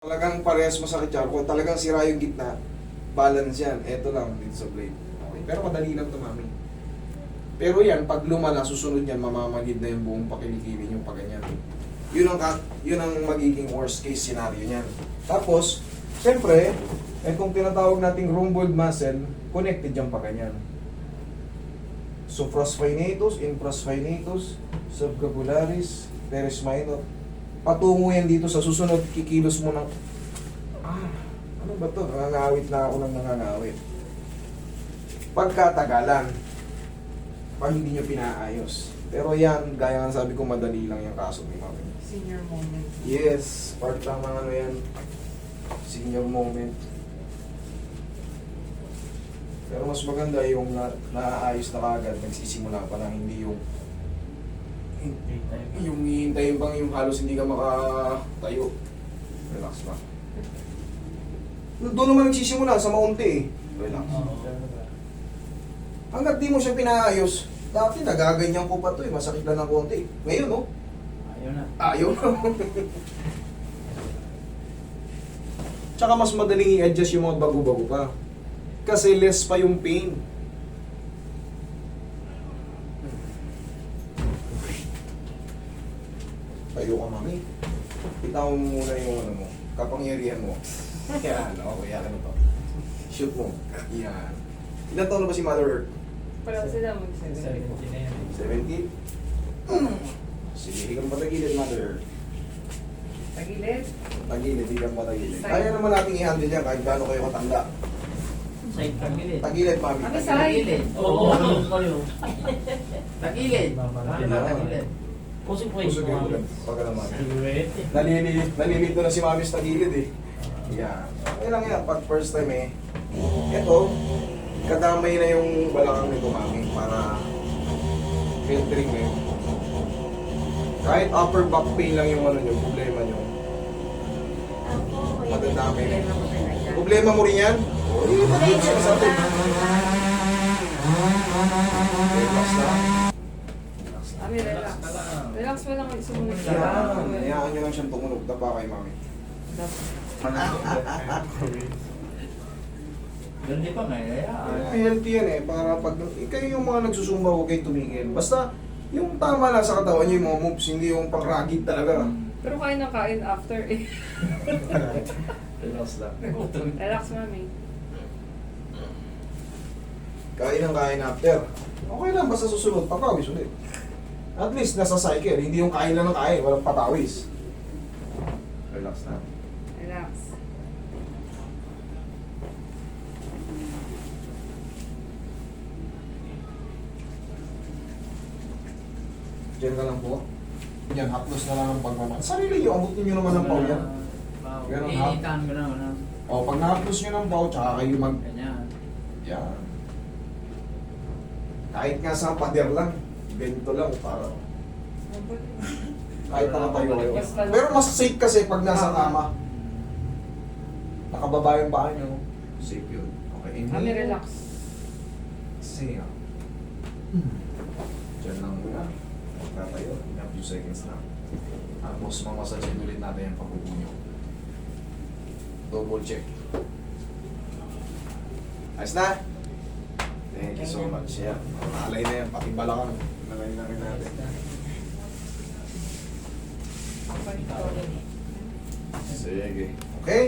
Talagang parehas masakit yan. Kung talagang sira yung gitna, balance yan. Ito lang dito sa blade. Okay. Pero madali lang ito, mami. Pero yan, pag lumala, susunod yan, mamamagid na yung buong pakilikilin yung paganyan. Yun ang magiging worst case scenario niyan. Tapos, siyempre, kung tinatawag nating rhomboid muscle, connected yung paganyan. Supraspinatus, infraspinatus, subscapularis, teres minor. Patungo yan dito sa susunod, kikilos mo ng ano ba to? Nangangawit na ako ng nangangawit. Pagkatagalan, pag hindi nyo pinaayos. Pero yan, gaya nga sabi ko, madali lang yung kaso ni mami. Senior moment. Yes, part lang ng ano yan, senior moment. Pero mas maganda yung naayos na kagad, nagsisimula pa lang, hindi yung hihintayin bang yung halos hindi ka makatayo. Relax lang. Doon naman nagsisimula sa maunti eh. Relax. Hanggat di mo siya pinaayos, dati nagaganyan ko pa to eh, masakit lang ng konti. Ngayon oh, Ayaw na. ayaw na. Tsaka mas madaling i-adjust yung mga bago-bago pa. Kasi less pa yung pain. Tayo ka, mami. Itaw mo muna yung ano mo, kapangyarihan mo. Yan, okay, yan ano to. Shoot mo. Yan. Ilan taon na ba si Mother Earth? Para sila mag-7. 70? Sige, higang patagilid, Mother Earth. Tagilid. Tagilid, higang patagilid. Kaya naman natin i-handle yan kahit gaano kayo katanda. Side tagilid. Tagilid, mami. Kami Tagilid. side. Oo, ano kayo? Tagilid. Paano ba tagilid? Pusong po Puso kayo ulit. Pagka naman. Silhouette. Nalilito na si mami sa tagilid eh. Yan. Okay lang yan. Pag first time eh. Ito, kadamay na yung balakang nito, mami. Para filtering eh. Kahit upper back pain lang yung ano nyo, problema nyo. Madadami. Problema mo rin yan? Oo, pag-ibig siya sa atin. Relax na. Kami relax. Relax mo lang sumunod ka. Yan. Hayaan nyo lang siyang tumunog. Dapa kay mami. Ganun pa nga, Healthy yan eh. Para pag kayo yung mga nagsusumba, huwag kayong tumigil. Basta, yung tama lang sa katawan nyo yung mga moves, hindi yung pang-ragid talaga. Pero kain ng kain after eh. Relax lang. Relax, mami. Kain ng kain after. Okay lang, basta susunod, papawis ulit. At least nasa cycle, hindi yung kain lang ng kain, walang papawis. Relax na. Relax. Diyan ka lang po. Yan, haplos na lang ang pagmamahal. Sarili nyo, abutin nyo naman ng pau yan. Ganun, ha? Initan ko na. O, pag nahaplos nyo ng pau, tsaka kayo mag... Ganyan. Yan. Kahit nga sa pader lang, bento lang, para... Kahit nakatayo kayo. Pero mas safe kasi pag nasa kama. Nakababa yung paa nyo. Safe yun. Okay, Kami relax. Exhale. Diyan lang muna. Magkatayo. A few seconds na. Tapos mamassage ulit natin yung pagbubo nyo. Double check. Ayos na? Thank you so much. Yan. Alay na yan. Pati balakang. Nalay na rin natin. Sige. Okay?